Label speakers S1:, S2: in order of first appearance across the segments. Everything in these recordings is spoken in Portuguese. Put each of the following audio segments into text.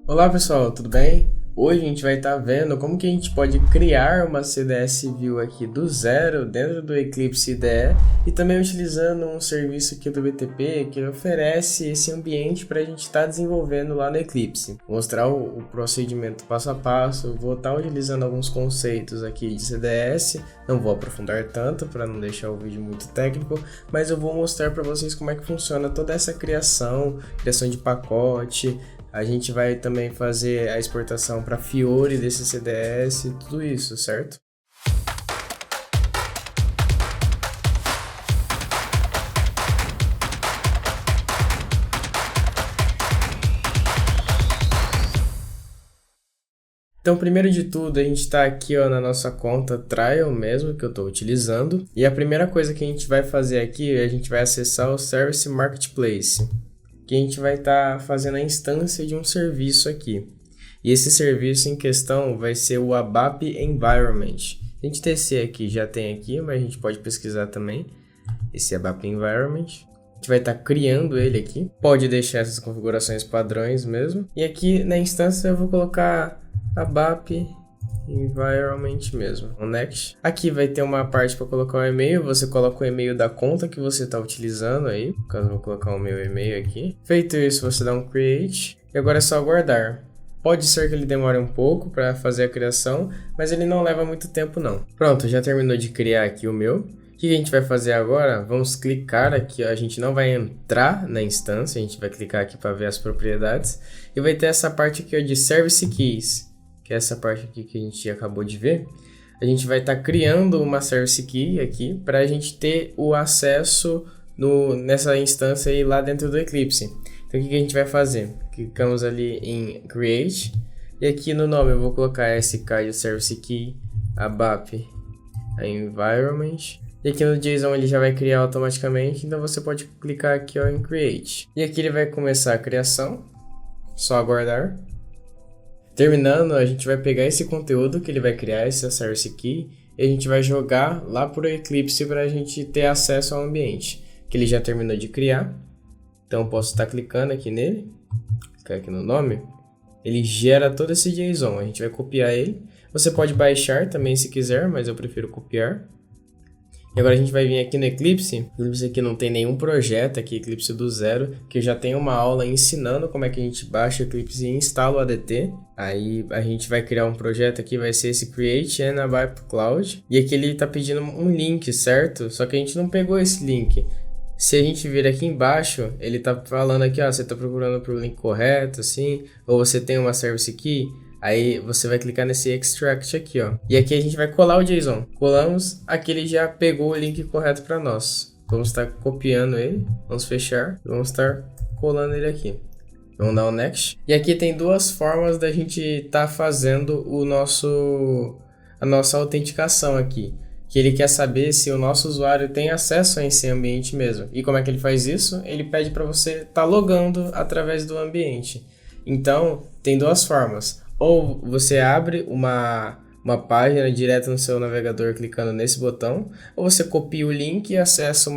S1: Olá pessoal, tudo bem? Hoje a gente vai estar vendo como que a gente pode criar uma CDS View aqui do zero dentro do Eclipse IDE e também utilizando um serviço aqui do BTP que oferece esse ambiente para a gente estar desenvolvendo lá no Eclipse. Vou mostrar o procedimento passo a passo, vou estar utilizando alguns conceitos aqui de CDS, não vou aprofundar tanto para não deixar o vídeo muito técnico, mas eu vou mostrar para vocês como é que funciona toda essa criação de pacote. A gente vai também fazer a exportação para Fiori desse CDS, tudo isso, certo? Então, primeiro de tudo, a gente está aqui na nossa conta Trial mesmo, que eu estou utilizando. E a primeira coisa que a gente vai fazer aqui, a gente vai acessar o Service Marketplace, que a gente vai estar fazendo a instância de um serviço aqui. E esse serviço em questão vai ser o ABAP Environment. A gente descer aqui, já tem aqui, mas a gente pode pesquisar também esse ABAP Environment. A gente vai estar criando ele aqui. Pode deixar essas configurações padrões mesmo. E aqui na instância eu vou colocar ABAP Environment mesmo, o Next. Aqui vai ter uma parte para colocar o e-mail, você coloca o e-mail da conta que você está utilizando aí, no caso eu vou colocar o meu e-mail aqui. Feito isso, você dá um Create e agora é só aguardar. Pode ser que ele demore um pouco para fazer a criação, mas ele não leva muito tempo não. Pronto, já terminou de criar aqui o meu. O que a gente vai fazer agora? Vamos clicar aqui, ó. A gente não vai entrar na instância, a gente vai clicar aqui para ver as propriedades e vai ter essa parte aqui ó, de Service Keys, que é essa parte aqui que a gente acabou de ver. A gente vai estar criando uma Service Key aqui para a gente ter o acesso nessa instância aí lá dentro do Eclipse. Então o que a gente vai fazer? Clicamos ali em Create e aqui no nome eu vou colocar SK de Service Key ABAP Environment. E aqui no JSON ele já vai criar automaticamente, então você pode clicar aqui ó, em Create. E aqui ele vai começar a criação, só aguardar. Terminando, a gente vai pegar esse conteúdo que ele vai criar, essa Service Key, e a gente vai jogar lá para o Eclipse para a gente ter acesso ao ambiente, que ele já terminou de criar. Então eu posso estar clicando aqui nele, clicar aqui no nome, ele gera todo esse JSON, a gente vai copiar ele. Você pode baixar também se quiser, mas eu prefiro copiar. E agora a gente vai vir aqui no Eclipse. O Eclipse aqui não tem nenhum projeto aqui, Eclipse do zero, que eu já tenho uma aula ensinando como é que a gente baixa o Eclipse e instala o ADT. Aí a gente vai criar um projeto aqui, vai ser esse Create and ABAP Cloud. E aqui ele está pedindo um link, certo? Só que a gente não pegou esse link. Se a gente vir aqui embaixo, ele está falando aqui, ó, você está procurando por link correto, assim, ou você tem uma Service Key. Aí você vai clicar nesse Extract aqui, ó. E aqui a gente vai colar o JSON. Colamos, aqui ele já pegou o link correto para nós. Vamos estar copiando ele, vamos fechar, vamos estar colando ele aqui. Vamos dar o Next. E aqui tem duas formas da gente estar fazendo a nossa autenticação aqui. Que ele quer saber se o nosso usuário tem acesso a esse ambiente mesmo. E como é que ele faz isso? Ele pede para você estar logando através do ambiente. Então, tem duas formas. Ou você abre uma página direto no seu navegador clicando nesse botão, ou você copia o link e acessa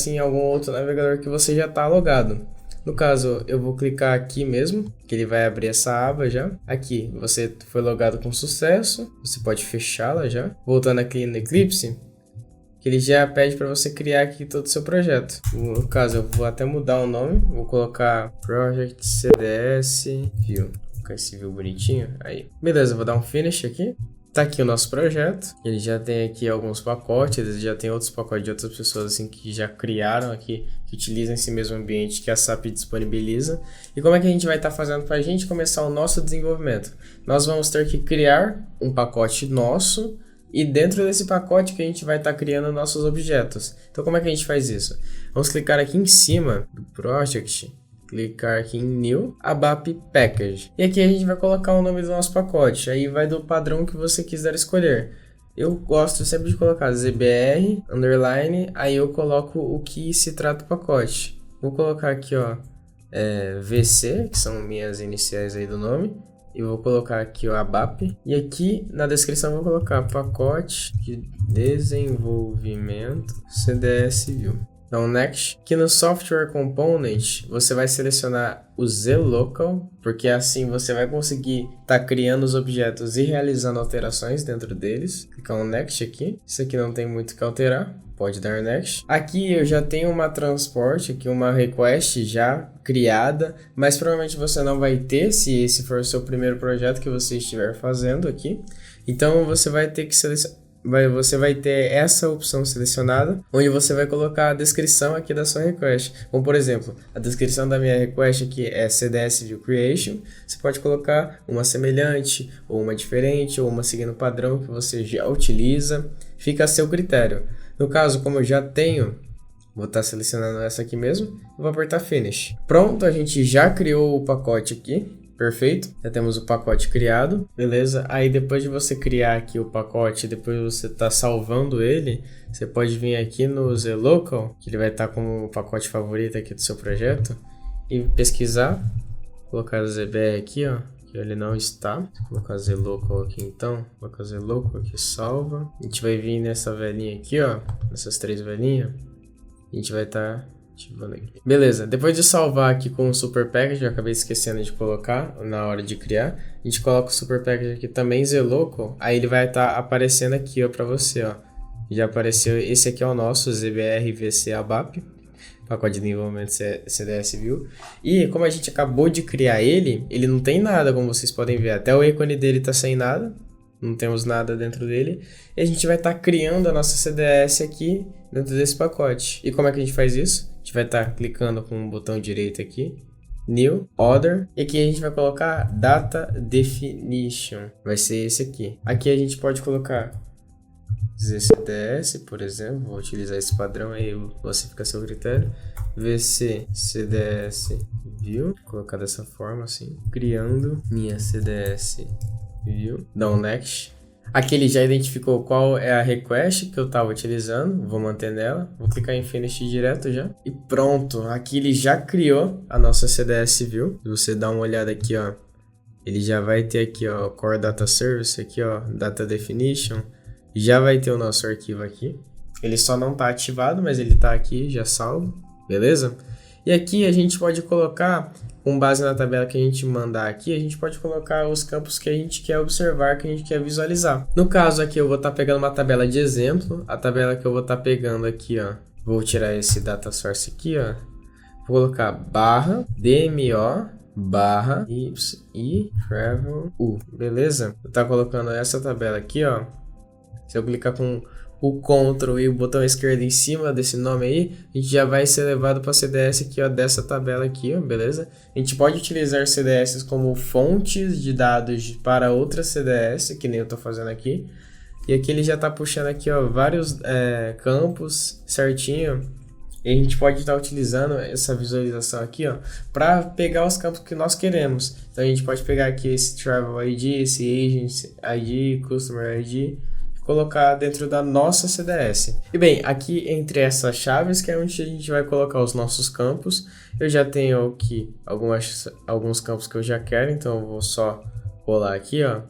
S1: em algum outro navegador que você já está logado. No caso, eu vou clicar aqui mesmo, que ele vai abrir essa aba já. Aqui, você foi logado com sucesso, você pode fechá-la já. Voltando aqui no Eclipse, que ele já pede para você criar aqui todo o seu projeto. No caso, eu vou até mudar o nome, vou colocar Project CDS View. Esse view bonitinho, aí. Beleza, eu vou dar um finish aqui. Tá aqui o nosso projeto. Ele já tem aqui alguns pacotes, ele já tem outros pacotes de outras pessoas assim que já criaram aqui, que utilizam esse mesmo ambiente que a SAP disponibiliza. E como é que a gente vai estar fazendo para a gente começar o nosso desenvolvimento? Nós vamos ter que criar um pacote nosso e dentro desse pacote que a gente vai estar criando nossos objetos. Então como é que a gente faz isso? Vamos clicar aqui em cima do Project, clicar aqui em New, ABAP Package. E aqui a gente vai colocar o nome do nosso pacote. Aí vai do padrão que você quiser escolher. Eu gosto sempre de colocar ZBR, underline, aí eu coloco o que se trata o pacote. Vou colocar aqui, ó, VC, que são minhas iniciais aí do nome. E vou colocar aqui o ABAP. E aqui na descrição eu vou colocar pacote de desenvolvimento CDS View. Dá um Next. Aqui no Software Component, você vai selecionar o ZLocal, porque assim você vai conseguir estar criando os objetos e realizando alterações dentro deles. Clicar um Next aqui. Isso aqui não tem muito o que alterar. Pode dar Next. Aqui eu já tenho uma transport, aqui uma request já criada, mas provavelmente você não vai ter se esse for o seu primeiro projeto que você estiver fazendo aqui. Então você vai ter que selecionar. Você vai ter essa opção selecionada, onde você vai colocar a descrição aqui da sua request. Como por exemplo, a descrição da minha request aqui é CDS View Creation. Você pode colocar uma semelhante, ou uma diferente, ou uma seguindo o padrão que você já utiliza. Fica a seu critério. No caso, como eu já tenho, vou estar selecionando essa aqui mesmo, vou apertar Finish. Pronto, a gente já criou o pacote aqui. Perfeito, já temos o pacote criado, beleza? Aí depois de você criar aqui o pacote, depois você tá salvando ele, você pode vir aqui no ZLocal, que ele vai estar como o pacote favorito aqui do seu projeto, e pesquisar, colocar o ZBR aqui, ó, que ele não está. Vou colocar ZLocal aqui então, colocar ZLocal aqui, salva. A gente vai vir nessa velhinha aqui, ó, nessas 3 velhinhas, a gente vai estar... Beleza, depois de salvar aqui com o Super Package, eu acabei esquecendo de colocar na hora de criar, a gente coloca o Super Package aqui também, ZLocal, aí ele vai estar aparecendo aqui, ó, para você, ó. Já apareceu, esse aqui é o nosso ZBR VC ABAP, pacote de desenvolvimento CDS View, e como a gente acabou de criar ele não tem nada, como vocês podem ver, até o ícone dele tá sem nada, não temos nada dentro dele, e a gente vai estar criando a nossa CDS aqui dentro desse pacote. E como é que a gente faz isso? A gente vai estar clicando com o botão direito aqui, New, Other, e aqui a gente vai colocar Data Definition, vai ser esse aqui. Aqui a gente pode colocar ZCDS, por exemplo, vou utilizar esse padrão aí, você fica a seu critério, VC CDS View, vou colocar dessa forma assim, criando minha CDS View, dá um Next. Aqui ele já identificou qual é a request que eu estava utilizando, vou manter nela, vou clicar em Finish direto já. E pronto, aqui ele já criou a nossa CDS View. Se você dá uma olhada aqui, ó, ele já vai ter aqui, ó, Core Data Service, aqui, ó, Data Definition, já vai ter o nosso arquivo aqui. Ele só não está ativado, mas ele está aqui, já salvo, beleza? E aqui a gente pode colocar, com base na tabela que a gente mandar aqui, a gente pode colocar os campos que a gente quer observar, que a gente quer visualizar. No caso aqui eu vou estar pegando uma tabela de exemplo, a tabela que eu vou estar pegando aqui, ó, vou tirar esse data source aqui, ó, vou colocar barra DMO barra y travel u, beleza? Vou estar colocando essa tabela aqui, ó, se eu clicar com o Ctrl e o botão esquerdo em cima desse nome aí, a gente já vai ser levado para CDS aqui, ó, dessa tabela aqui, ó, beleza? A gente pode utilizar CDS como fontes de dados para outras CDS, que nem eu tô fazendo aqui. E aqui ele já tá puxando aqui, ó, vários campos certinho. E a gente pode estar utilizando essa visualização aqui, ó, para pegar os campos que nós queremos. Então a gente pode pegar aqui esse Travel ID, esse Agent ID, Customer ID, colocar dentro da nossa CDS. E bem, aqui entre essas chaves, que é onde a gente vai colocar os nossos campos, eu já tenho aqui alguns campos que eu já quero, então eu vou só colar aqui, ó,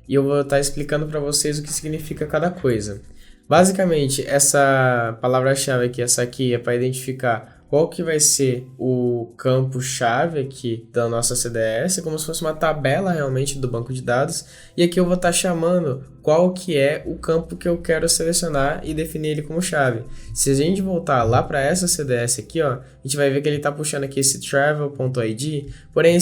S1: e eu vou estar explicando para vocês o que significa cada coisa. Basicamente, essa palavra-chave aqui, essa aqui é para identificar qual que vai ser o campo-chave aqui da nossa CDS, como se fosse uma tabela realmente do banco de dados. E aqui eu vou estar chamando qual que é o campo que eu quero selecionar e definir ele como chave. Se a gente voltar lá para essa CDS aqui, ó, a gente vai ver que ele está puxando aqui esse travel.id, porém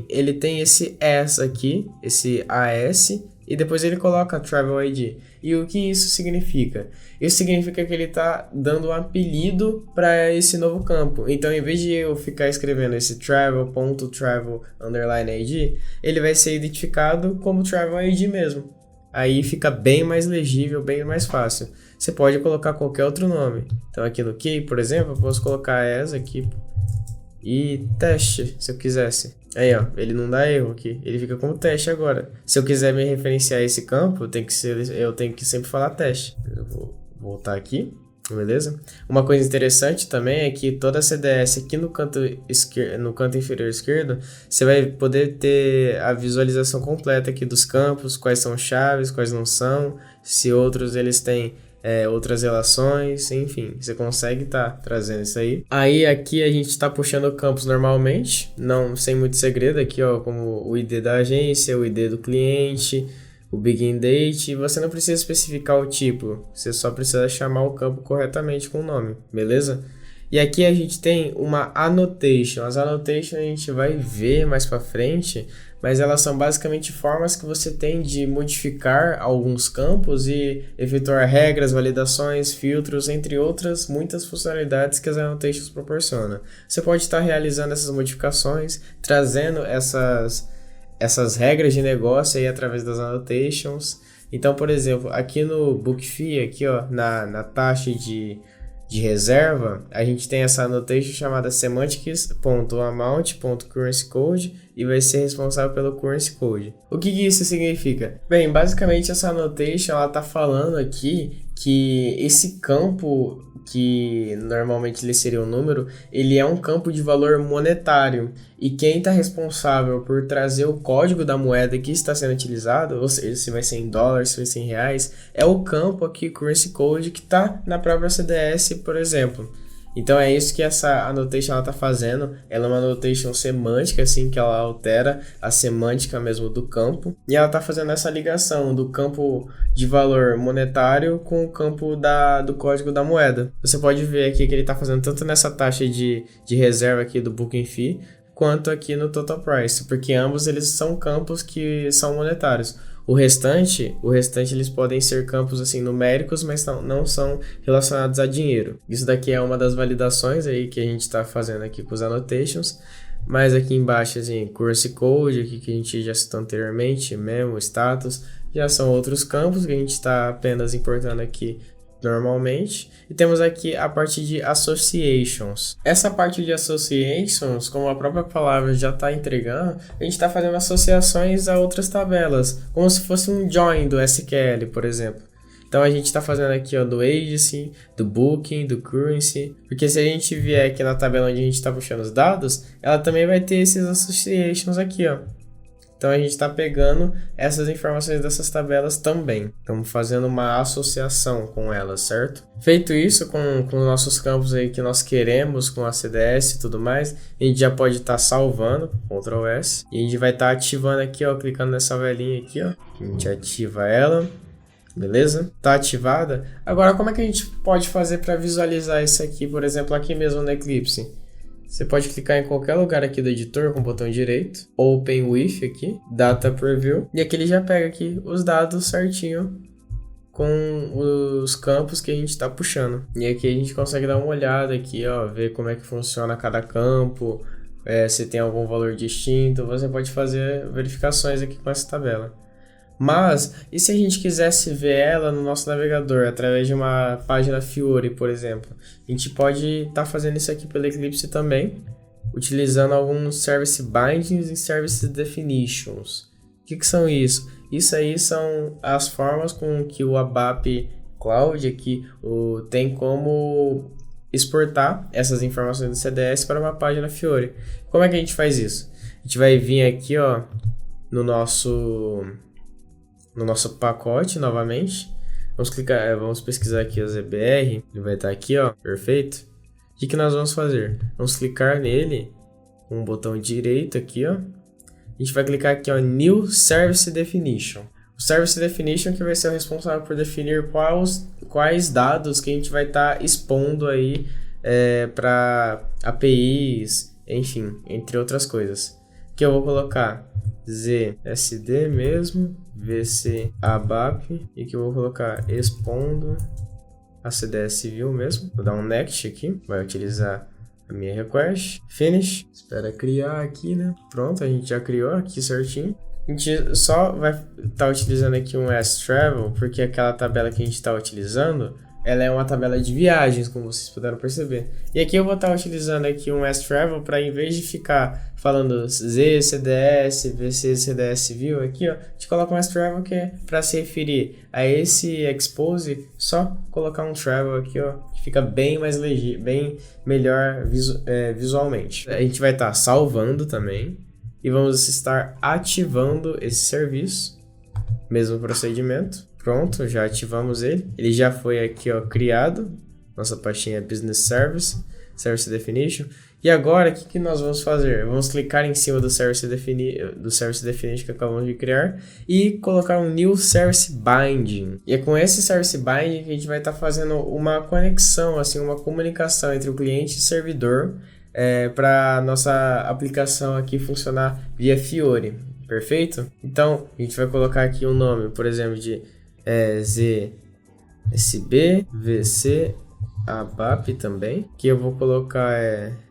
S1: ele tem esse S aqui, esse AS, e depois ele coloca Travel ID. E o que isso significa? Isso significa que ele está dando um apelido para esse novo campo. Então, em vez de eu ficar escrevendo esse travel.travel_id, ele vai ser identificado como Travel ID mesmo. Aí fica bem mais legível, bem mais fácil. Você pode colocar qualquer outro nome. Então, aqui no key, por exemplo, eu posso colocar essa aqui e teste, se eu quisesse. Aí, ó, ele não dá erro aqui, ele fica como teste agora. Se eu quiser me referenciar a esse campo, eu tenho que sempre falar teste. Eu vou voltar aqui, beleza? Uma coisa interessante também é que toda a CDS aqui no canto inferior esquerdo, você vai poder ter a visualização completa aqui dos campos, quais são chaves, quais não são, se outros eles têm outras relações, enfim, você consegue estar trazendo isso aí. Aí aqui a gente está puxando campos normalmente, não sem muito segredo aqui, ó, como o ID da agência, o ID do cliente, o begin date, e você não precisa especificar o tipo, você só precisa chamar o campo corretamente com o nome, beleza? E aqui a gente tem uma annotation. As annotations a gente vai ver mais para frente, mas elas são basicamente formas que você tem de modificar alguns campos e efetuar regras, validações, filtros, entre outras muitas funcionalidades que as annotations proporcionam. Você pode estar realizando essas modificações, trazendo essas regras de negócio aí através das annotations. Então, por exemplo, aqui no book fee, aqui ó, na taxa de reserva, a gente tem essa annotation chamada semantics.amount.currencyCode e vai ser responsável pelo currency code. O que isso significa? Bem, basicamente essa annotation ela está falando aqui que esse campo, que normalmente ele seria um número, ele é um campo de valor monetário, e quem está responsável por trazer o código da moeda que está sendo utilizado, ou seja, se vai ser em dólares, se vai ser em reais, é o campo aqui, currency code, que está na própria CDS, por exemplo. Então é isso que essa annotation está fazendo. Ela é uma annotation semântica, assim, que ela altera a semântica mesmo do campo. E ela está fazendo essa ligação do campo de valor monetário com o campo do código da moeda. Você pode ver aqui que ele está fazendo tanto nessa taxa de reserva aqui do Booking Fee, quanto aqui no Total Price, porque ambos eles são campos que são monetários. O restante eles podem ser campos assim numéricos, mas não são relacionados a dinheiro. Isso daqui é uma das validações aí que a gente está fazendo aqui com os annotations. Mas aqui embaixo, assim, currency code, aqui que a gente já citou anteriormente, memo, status, já são outros campos que a gente está apenas importando aqui normalmente. E temos aqui a parte de associations. Essa parte de associations, como a própria palavra já está entregando, a gente está fazendo associações a outras tabelas, como se fosse um join do SQL, por exemplo. Então a gente está fazendo aqui ó, do agency, do booking, do currency, porque se a gente vier aqui na tabela onde a gente está puxando os dados, ela também vai ter esses associations aqui, ó. Então a gente está pegando essas informações dessas tabelas também. Estamos fazendo uma associação com elas, certo? Feito isso com os nossos campos aí que nós queremos, com a CDS e tudo mais, a gente já pode estar salvando, Ctrl S, e a gente vai estar ativando aqui, ó, clicando nessa velhinha aqui, ó. A gente ativa ela. Beleza? Tá ativada. Agora, como é que a gente pode fazer para visualizar isso aqui, por exemplo, aqui mesmo no Eclipse? Você pode clicar em qualquer lugar aqui do editor com o botão direito, Open With aqui, Data Preview, e aqui ele já pega aqui os dados certinho com os campos que a gente está puxando. E aqui a gente consegue dar uma olhada aqui, ó, ver como é que funciona cada campo, se tem algum valor distinto. Você pode fazer verificações aqui com essa tabela. Mas, e se a gente quisesse ver ela no nosso navegador, através de uma página Fiori, por exemplo? A gente pode estar fazendo isso aqui pelo Eclipse também, utilizando alguns Service Bindings e Service Definitions. O que são isso? Isso aí são as formas com que o ABAP Cloud aqui tem como exportar essas informações do CDS para uma página Fiori. Como é que a gente faz isso? A gente vai vir aqui ó, no nosso pacote novamente, vamos pesquisar aqui o ZBR, ele vai estar aqui ó, perfeito. O que nós vamos fazer? Vamos clicar nele com o botão direito aqui ó, a gente vai clicar aqui ó, New Service Definition. O Service Definition que vai ser o responsável por definir quais dados que a gente vai estar expondo aí para APIs, enfim, entre outras coisas. Que eu vou colocar ZSD mesmo, VC ABAP, e que eu vou colocar expondo a CDS View mesmo. Vou dar um next aqui, vai utilizar a minha request, finish, espera criar aqui, né? Pronto, a gente já criou aqui certinho. A gente só vai estar utilizando aqui um S-Travel, porque aquela tabela que a gente está utilizando, ela é uma tabela de viagens, como vocês puderam perceber. E aqui eu vou estar utilizando aqui um S-Travel para, em vez de ficar falando Z, CDS, VC, CDS View aqui, ó, a gente coloca um S-Travel que é para se referir a esse expose, só colocar um travel aqui, ó, que fica bem mais legível, bem melhor visualmente. A gente vai estar salvando também e vamos estar ativando esse serviço, mesmo procedimento. Pronto, já ativamos ele. Ele já foi aqui, ó, criado. Nossa pastinha Business Service, Service Definition. E agora, o que nós vamos fazer? Vamos clicar em cima do Service Definition que acabamos de criar e colocar um New Service Binding. E é com esse Service Binding que a gente vai estar fazendo uma conexão, assim, uma comunicação entre o cliente e o servidor para nossa aplicação aqui funcionar via Fiori. Perfeito? Então, a gente vai colocar aqui um nome, por exemplo, de ZSB, VC, ABAP também, que eu vou colocar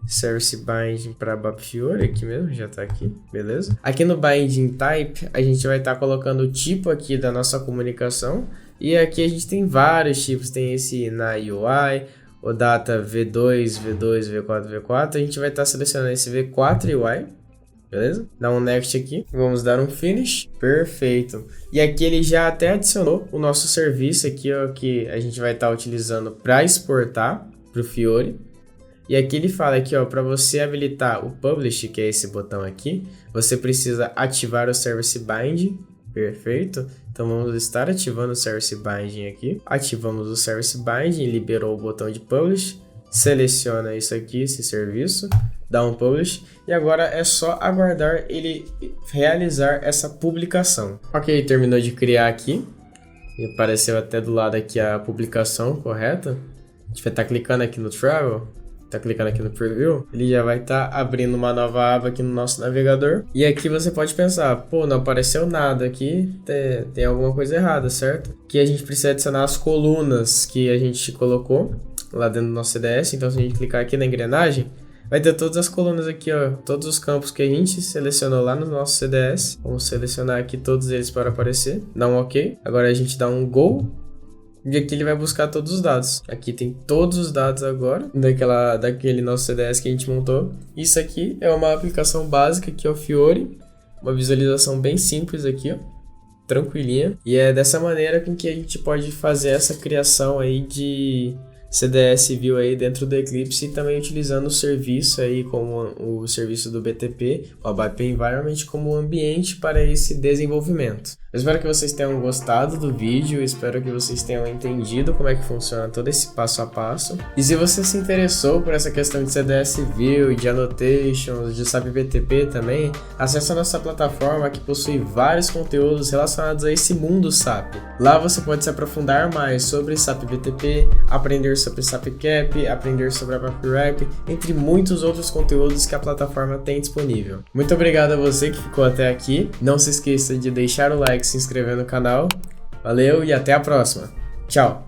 S1: Service Binding para ABAP Fiori aqui mesmo, já tá aqui, beleza? Aqui no Binding Type, a gente vai estar colocando o tipo aqui da nossa comunicação, e aqui a gente tem vários tipos, tem esse na UI, o Data V2, V4, V4, a gente vai estar selecionando esse V4 UI, beleza? Dá um Next aqui, vamos dar um Finish, perfeito. E aqui ele já até adicionou o nosso serviço aqui, ó, que a gente vai estar utilizando para exportar para o Fiori. E aqui ele fala aqui, ó, para você habilitar o Publish, que é esse botão aqui, você precisa ativar o Service Binding, perfeito. Então vamos estar ativando o Service Binding aqui. Ativamos o Service Binding, liberou o botão de Publish, seleciona isso aqui, esse serviço, dá um Publish e agora é só aguardar ele realizar essa publicação. Ok, terminou de criar aqui e apareceu até do lado aqui a publicação correta. A gente vai estar clicando aqui no Travel, tá clicando aqui no Preview, ele já vai estar abrindo uma nova aba aqui no nosso navegador. E aqui você pode pensar, pô, não apareceu nada aqui, tem alguma coisa errada, certo? Aqui a gente precisa adicionar as colunas que a gente colocou lá dentro do nosso CDS. Então se a gente clicar aqui na engrenagem, vai ter todas as colunas aqui, ó, todos os campos que a gente selecionou lá no nosso CDS. Vamos selecionar aqui todos eles para aparecer, dá um OK. Agora a gente dá um Go e aqui ele vai buscar todos os dados. Aqui tem todos os dados agora daquele nosso CDS que a gente montou. Isso aqui é uma aplicação básica aqui, ó, Fiori, uma visualização bem simples aqui, ó, tranquilinha. E é dessa maneira com que a gente pode fazer essa criação aí de CDS View aí dentro do Eclipse e também utilizando o serviço aí como o serviço do BTP, o ABAP Environment, como ambiente para esse desenvolvimento. Eu espero que vocês tenham gostado do vídeo, espero que vocês tenham entendido como é que funciona todo esse passo a passo. E se você se interessou por essa questão de CDS View e de annotations, de SAP BTP também, acesse a nossa plataforma que possui vários conteúdos relacionados a esse mundo SAP. Lá você pode se aprofundar mais sobre SAP BTP, aprender sobre SAP CAP, aprender sobre a ABAP Wrap, entre muitos outros conteúdos que a plataforma tem disponível. Muito obrigado a você que ficou até aqui. Não se esqueça de deixar o like, se inscrever no canal. Valeu e até a próxima. Tchau!